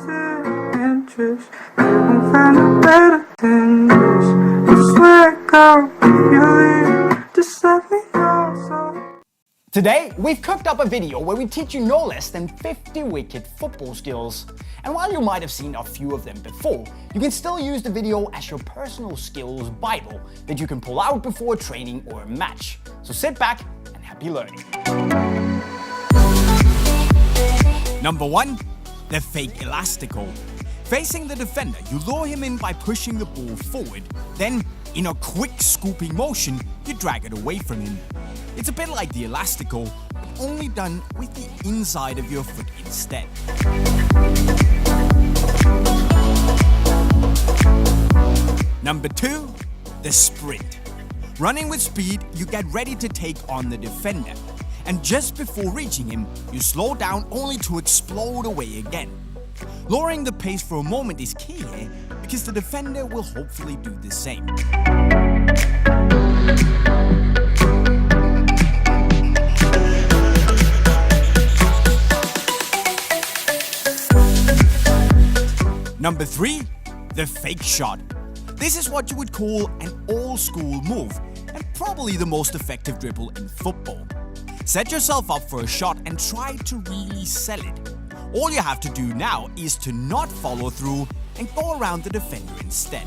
interest. You won't find a better than this. I swear, girl, if you leave, just let me know. Today, we've cooked up a video where we teach you no less than 50 wicked football skills. And while you might have seen a few of them before, you can still use the video as your personal skills bible that you can pull out before a training or a match. So sit back and happy learning. Number 1. The fake elastico. Facing the defender, you lure him in by pushing the ball forward. Then, in a quick scooping motion, you drag it away from him. It's a bit like the elastico, but only done with the inside of your foot instead. Number 2. The sprint. Running with speed, you get ready to take on the defender. And just before reaching him, you slow down only to explode away again. Lowering the pace for a moment is key here, because the defender will hopefully do the same. Number 3. The fake shot. This is what you would call an old-school move, and probably the most effective dribble in football. Set yourself up for a shot and try to really sell it. All you have to do now is to not follow through and go around the defender instead.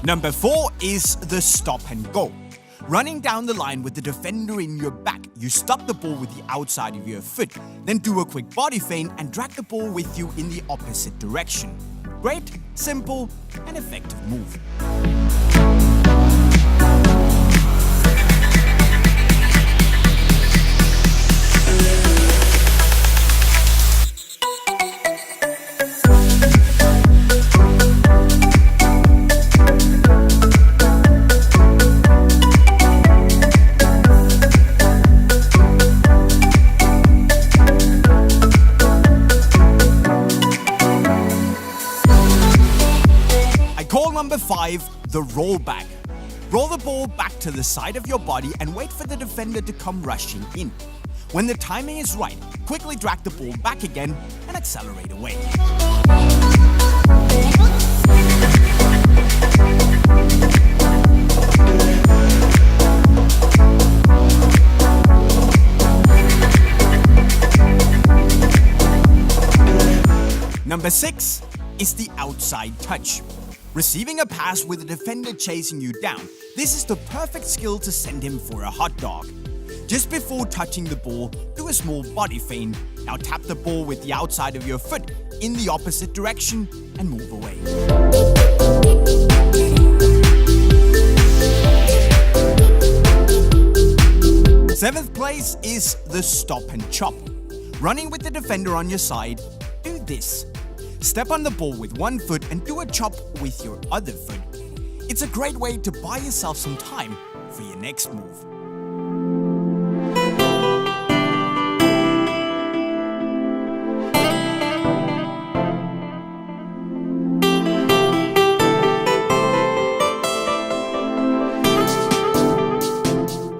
Number 4 is the stop and go. Running down the line with the defender in your back, you stop the ball with the outside of your foot, then do a quick body feint and drag the ball with you in the opposite direction. Great, simple, and effective move. Number 5, the rollback. Roll the ball back to the side of your body and wait for the defender to come rushing in. When the timing is right, quickly drag the ball back again and accelerate away. Number 6 is the outside touch. Receiving a pass with a defender chasing you down, this is the perfect skill to send him for a hot dog. Just before touching the ball, do a small body feint. Now tap the ball with the outside of your foot in the opposite direction and move away. Seventh place is the stop and chop. Running with the defender on your side, do this. Step on the ball with one foot and do a chop with your other foot. It's a great way to buy yourself some time for your next move.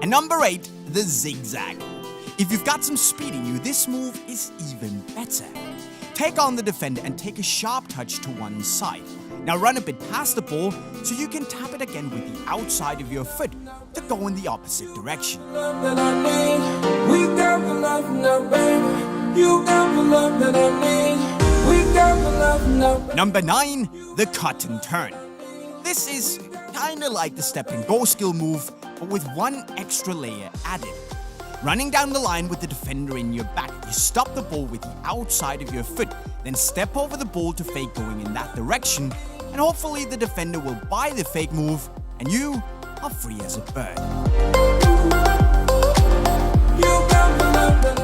And number 8, the zigzag. If you've got some speed in you, this move is even better. Take on the defender and take a sharp touch to one side. Now run a bit past the ball so you can tap it again with the outside of your foot to go in the opposite direction. Number 9, the cut and turn. This is kinda like the step and go skill move, but with one extra layer added. Running down the line with the defender in your back, you stop the ball with the outside of your foot, then step over the ball to fake going in that direction, and hopefully the defender will buy the fake move, and you are free as a bird.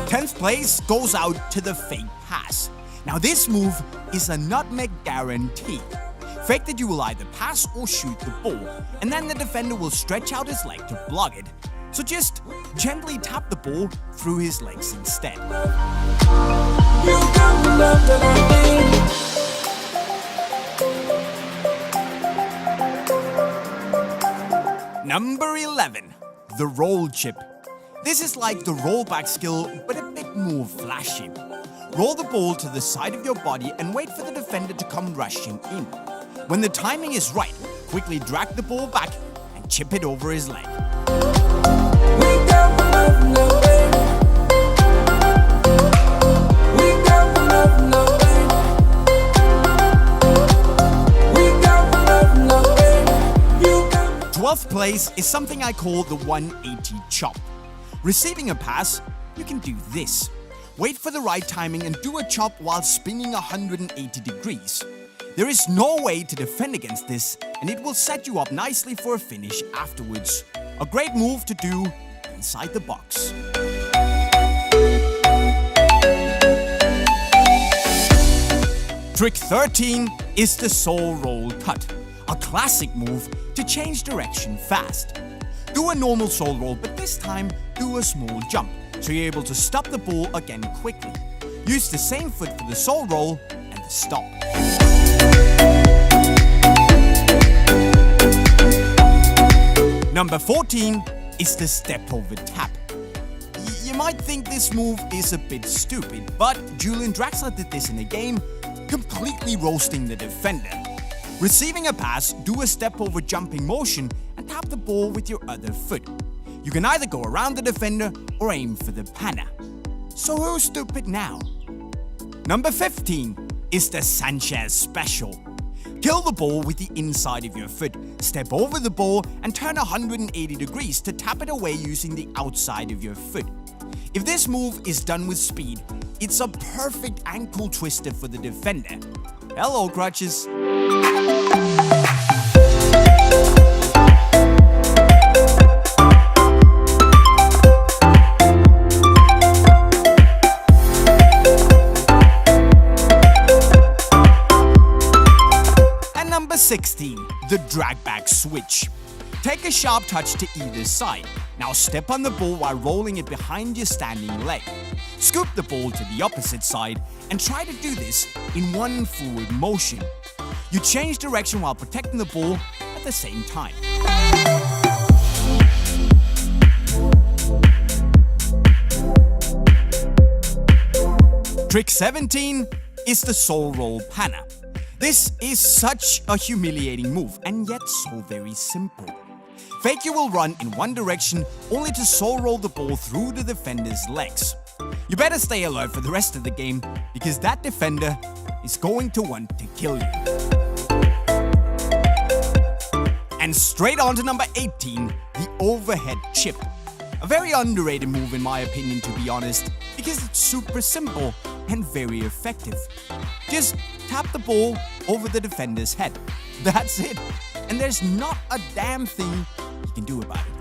10th place goes out to the fake pass. Now this move is a nutmeg guarantee. Fake that you will either pass or shoot the ball, and then the defender will stretch out his leg to block it. So just gently tap the ball through his legs instead. Number 11. The roll chip. This is like the rollback skill, but a bit more flashy. Roll the ball to the side of your body and wait for the defender to come rushing in. When the timing is right, quickly drag the ball back and chip it over his leg. 12th place is something I call the 180 chop. Receiving a pass, you can do this. Wait for the right timing and do a chop while spinning 180 degrees. There is no way to defend against this, and it will set you up nicely for a finish afterwards. A great move to do inside the box. Trick 13 is the soul roll cut, a classic move to change direction fast. Do a normal soul roll, but this time do a small jump, so you're able to stop the ball again quickly. Use the same foot for the soul roll and the stop. Number 14 is the step over tap. You might think this move is a bit stupid, but Julian Draxler did this in a game, completely roasting the defender. Receiving a pass, do a step over jumping motion and tap the ball with your other foot. You can either go around the defender or aim for the panna. So who's stupid now? Number 15 is the Sanchez special. Kill the ball with the inside of your foot, step over the ball and turn 180 degrees to tap it away using the outside of your foot. If this move is done with speed, it's a perfect ankle twister for the defender. Hello, crutches. And number 16, the drag back switch. Take a sharp touch to either side. Now step on the ball while rolling it behind your standing leg. Scoop the ball to the opposite side and try to do this in one fluid motion. You change direction while protecting the ball at the same time. Trick 17 is the soul roll panna. This is such a humiliating move and yet so very simple. Faker will run in one direction only to soul roll the ball through the defender's legs. You better stay alert for the rest of the game because that defender is going to want to kill you. And straight on to number 18, the overhead chip. A very underrated move in my opinion, to be honest, because it's super simple and very effective. Just tap the ball over the defender's head. That's it. And there's not a damn thing you can do about it.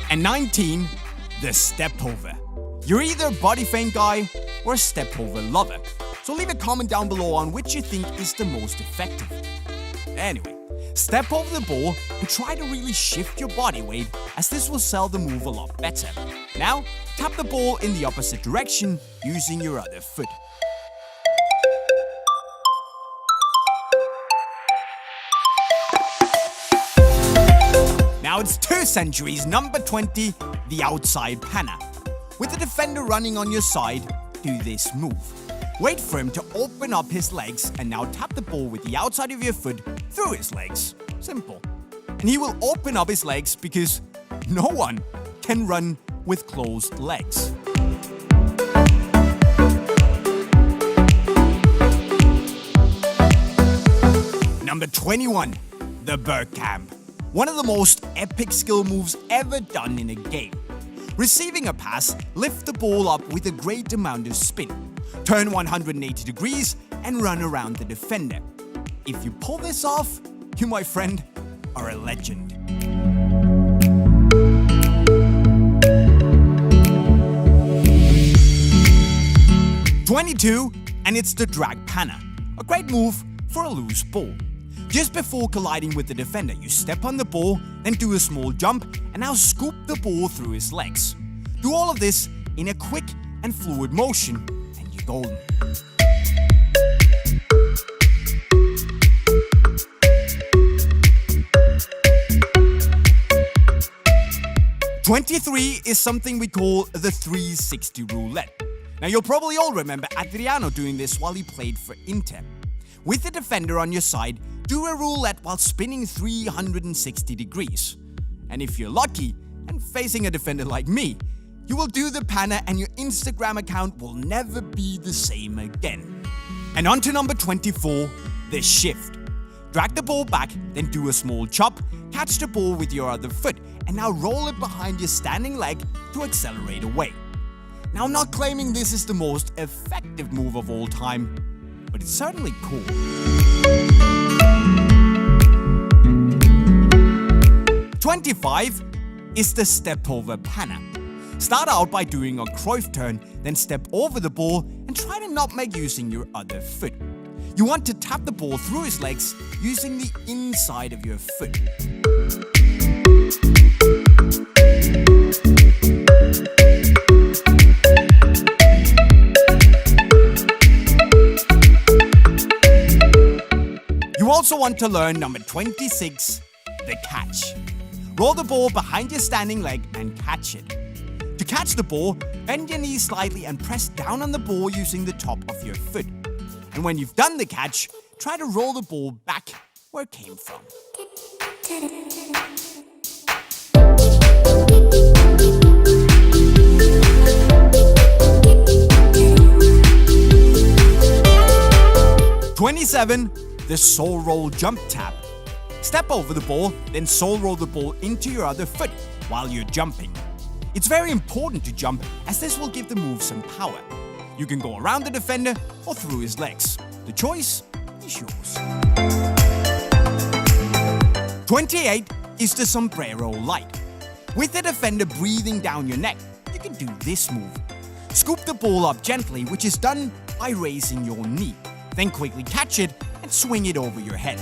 And 19, the step over. You're either a body feint guy or a step over lover. So leave a comment down below on which you think is the most effective. Anyway, step over the ball and try to really shift your body weight, as this will sell the move a lot better. Now, tap the ball in the opposite direction using your other foot. Now it's 2 centuries, number 20, the outside panna. With the defender running on your side, do this move. Wait for him to open up his legs and now tap the ball with the outside of your foot through his legs. Simple. And he will open up his legs because no one can run with closed legs. Number 21, the Bergkamp. One of the most epic skill moves ever done in a game. Receiving a pass, lift the ball up with a great amount of spin. Turn 180 degrees and run around the defender. If you pull this off, you, my friend, are a legend. #22, and it's the drag panna. A great move for a loose ball. Just before colliding with the defender, you step on the ball, then do a small jump, and now scoop the ball through his legs. Do all of this in a quick and fluid motion, and you're golden. #23 is something we call the 360 roulette. Now you'll probably all remember Adriano doing this while he played for Inter. With the defender on your side, do a roulette while spinning 360 degrees. And if you're lucky, and facing a defender like me, you will do the panna and your Instagram account will never be the same again. And on to number 24, the shift. Drag the ball back, then do a small chop, catch the ball with your other foot, and now roll it behind your standing leg to accelerate away. Now I'm not claiming this is the most effective move of all time, but it's certainly cool. #25 is the step over panna. Start out by doing a Cruyff turn, then step over the ball and try to not make using your other foot. You want to tap the ball through his legs using the inside of your foot. You also want to learn number 26, the catch. Roll the ball behind your standing leg and catch it. To catch the ball, bend your knees slightly and press down on the ball using the top of your foot. And when you've done the catch, try to roll the ball back where it came from. #27, the soul roll jump tap. Step over the ball, then soul roll the ball into your other foot while you're jumping. It's very important to jump as this will give the move some power. You can go around the defender or through his legs. The choice is yours. #28 is the sombrero light. With the defender breathing down your neck, you can do this move. Scoop the ball up gently, which is done by raising your knee. Then quickly catch it and swing it over your head.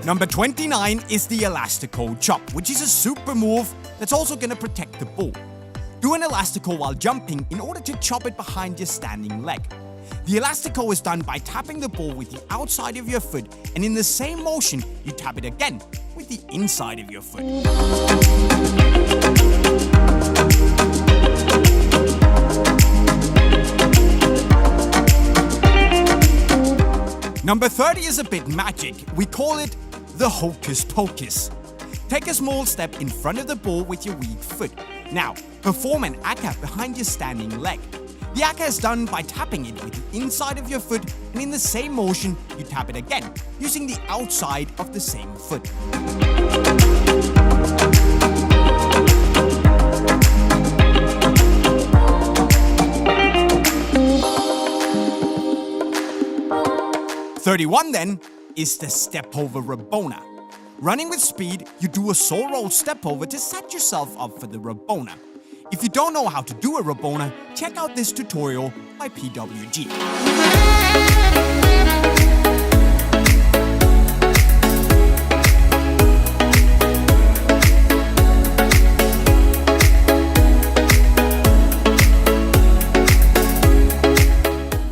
Number 29 is the elastico chop, which is a super move that's also going to protect the ball. Do an elastico while jumping in order to chop it behind your standing leg. The elastico is done by tapping the ball with the outside of your foot, and in the same motion, you tap it again with the inside of your foot. Number 30 is a bit magic. We call it the hocus pocus. Take a small step in front of the ball with your weak foot. Now, perform an aka behind your standing leg. The aka is done by tapping it with the inside of your foot, and in the same motion, you tap it again, using the outside of the same foot. #31 then is the step over Rabona. Running with speed, you do a soul roll step over to set yourself up for the Rabona. If you don't know how to do a Rabona, check out this tutorial by PWG.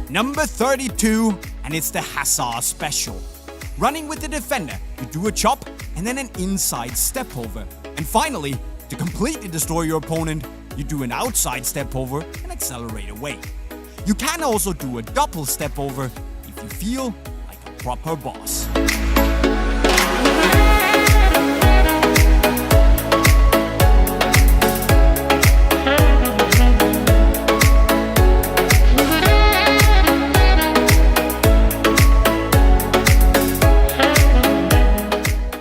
Number 32, and it's the Hazard special. Running with the defender, you do a chop and then an inside step over. And finally, to completely destroy your opponent, you do an outside step over and accelerate away. You can also do a double step over if you feel like a proper boss.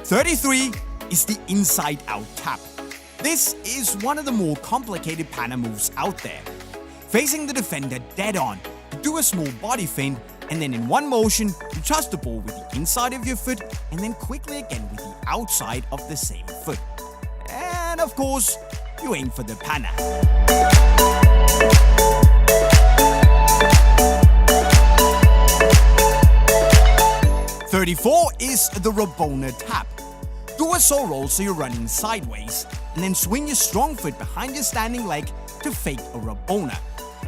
#33 is the inside out tap. This is one of the more complicated panna moves out there. Facing the defender dead on, you do a small body feint, and then in one motion, you toss the ball with the inside of your foot, and then quickly again with the outside of the same foot. And a of course, you aim for the panna. "34 is the Rabona tap. Do a saw roll so you're running sideways, and then swing your strong foot behind your standing leg to fake a Rabona.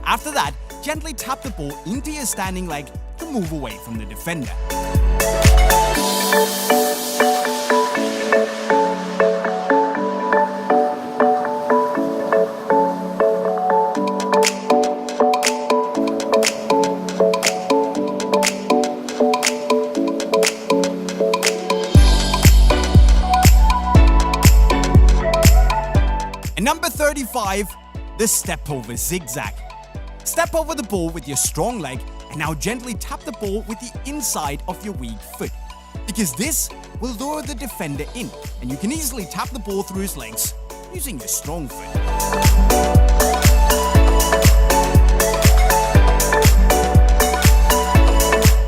After that, gently tap the ball into your standing leg to move away from the defender. And number 35, the step over zigzag. Step over the ball with your strong leg and now gently tap the ball with the inside of your weak foot, because this will lure the defender in and you can easily tap the ball through his legs using your strong foot.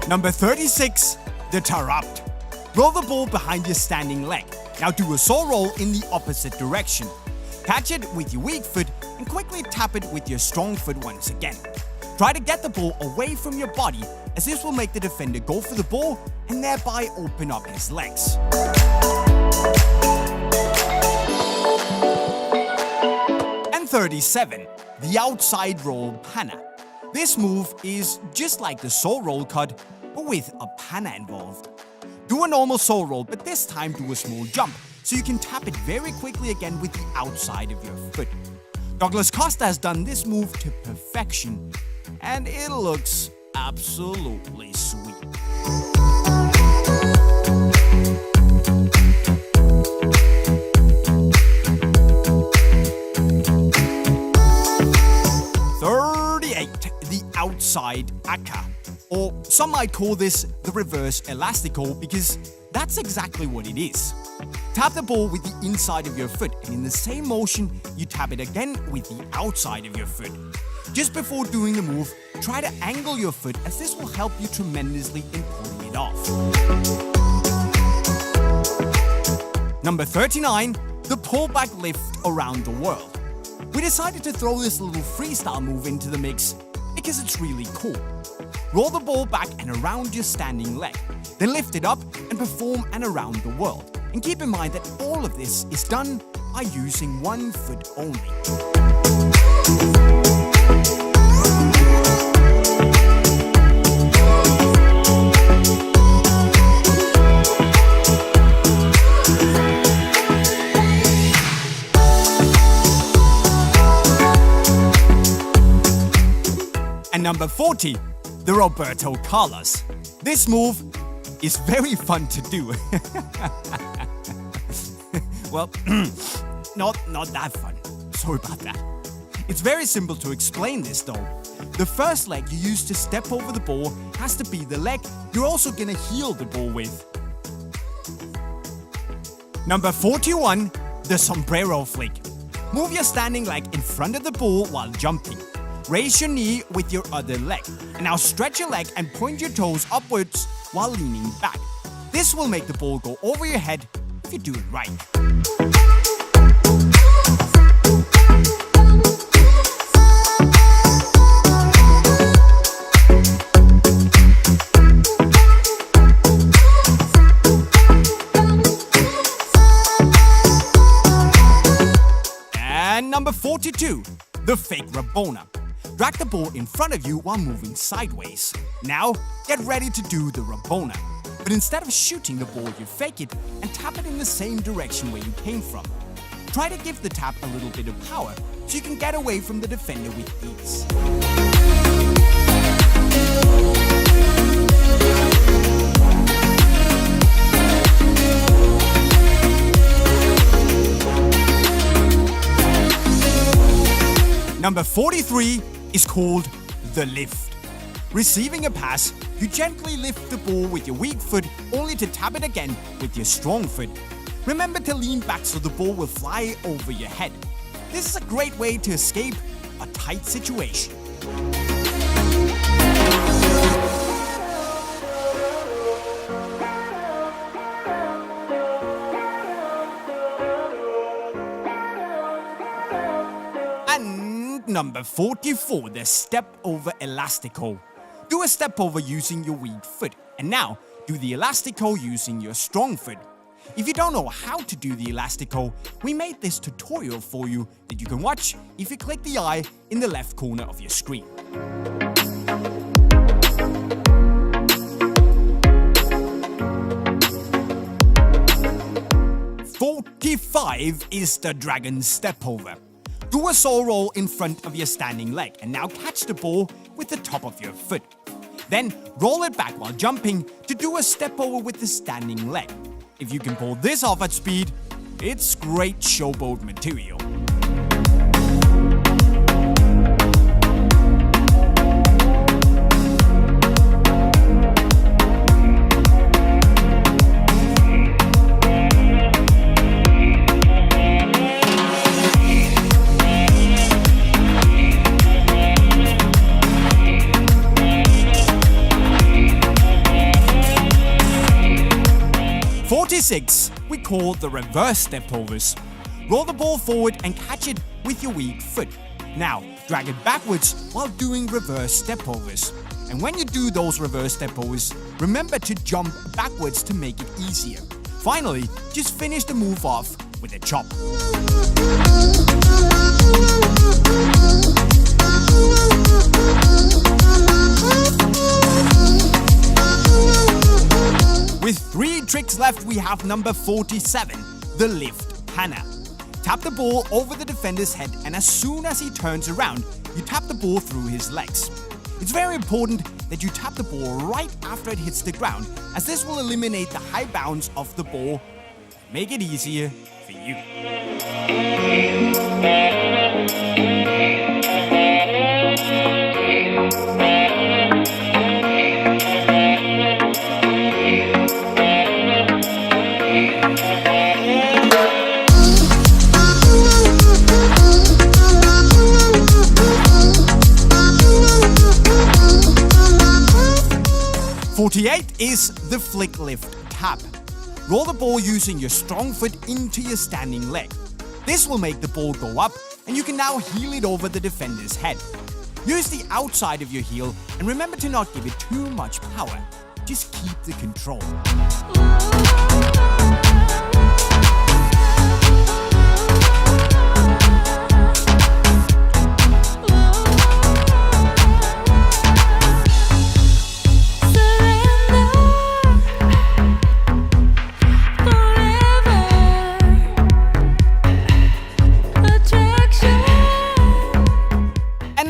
Number 36, the tarapt. Roll the ball behind your standing leg. Now do a saw roll in the opposite direction. Catch it with your weak foot and quickly tap it with your strong foot once again. Try to get the ball away from your body, as this will make the defender go for the ball and thereby open up his legs. And 37, the outside roll panna. This move is just like the saw roll cut, but with a panna involved. Do a normal saw roll, but this time do a small jump, so you can tap it very quickly again with the outside of your foot. Douglas Costa has done this move to perfection, and it looks absolutely sweet. The outside aka, or some might call this the reverse elastico, because that's exactly what it is. Tap the ball with the inside of your foot, and in the same motion, you tap it again with the outside of your foot. Just before doing the move, try to angle your foot, as this will help you tremendously in pulling it off. Number 39, the pullback lift around the world. We decided to throw this little freestyle move into the mix because it's really cool. Roll the ball back and around your standing leg, then lift it up and perform an around the world. And keep in mind that all of this is done by using one foot only. And number 40, the Roberto Carlos. This move is very fun to do. Well, not that fun. Sorry about that. It's very simple to explain this though. The first leg you use to step over the ball has to be the leg you're also gonna heel the ball with. Number 41, the sombrero flick. Move your standing leg in front of the ball while jumping. Raise your knee with your other leg, and now stretch your leg and point your toes upwards while leaning back. This will make the ball go over your head if you do it right. And number 42, the fake Rabona. Drag the ball in front of you while moving sideways. Now, get ready to do the Rabona. But instead of shooting the ball, you fake it and tap it in the same direction where you came from. Try to give the tap a little bit of power so you can get away from the defender with ease. Number 43 is called the lift. Receiving a pass, you gently lift the ball with your weak foot only to tap it again with your strong foot. Remember to lean back so the ball will fly over your head. This is a great way to escape a tight situation. And number 44, the step over elastico. Do a step over using your weak foot, and now do the elastico using your strong foot. If you don't know how to do the elastico, we made this tutorial for you that you can watch if you click the eye in the left corner of your screen. "45 is the dragon step over. Do a saw roll in front of your standing leg and now catch the ball with the top of your foot. Then roll it back while jumping to do a step over with the standing leg. If you can pull this off at speed, it's great showboat material. "46 we call the reverse step overs. Roll the ball forward and catch it with your weak foot. Now, drag it backwards while doing reverse step overs. And when you do those reverse step overs, remember to jump backwards to make it easier. Finally, just finish the move off with a chop. With 3 tricks left, we have number 47, the lift panna. Tap the ball over the defender's head, and as soon as he turns around, you tap the ball through his legs. It's very important that you tap the ball right after it hits the ground, as this will eliminate the high bounce of the ball and make it easier for you. "48 is the flick lift tap. Roll the ball using your strong foot into your standing leg. This will make the ball go up, and you can now heel it over the defender's head. Use the outside of your heel, and remember to not give it too much power. Just keep the control.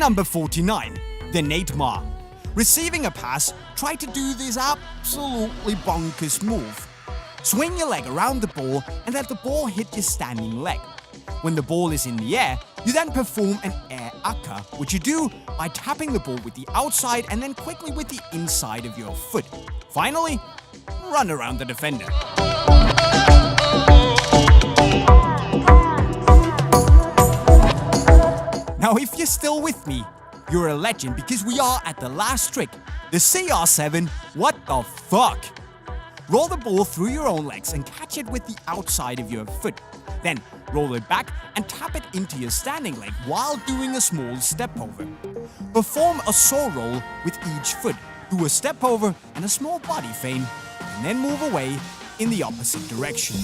Number 49, the Neymar. Receiving a pass, try to do this absolutely bonkers move. Swing your leg around the ball and let the ball hit your standing leg. When the ball is in the air, you then perform an air akka, which you do by tapping the ball with the outside and then quickly with the inside of your foot. Finally, run around the defender. Now, if you're still with me, you're a legend because we are at the last trick, the CR7 what the fuck. Roll the ball through your own legs and catch it with the outside of your foot. Then roll it back and tap it into your standing leg while doing a small step over. Perform a saw roll with each foot, do a step over and a small body feint, and then move away in the opposite direction.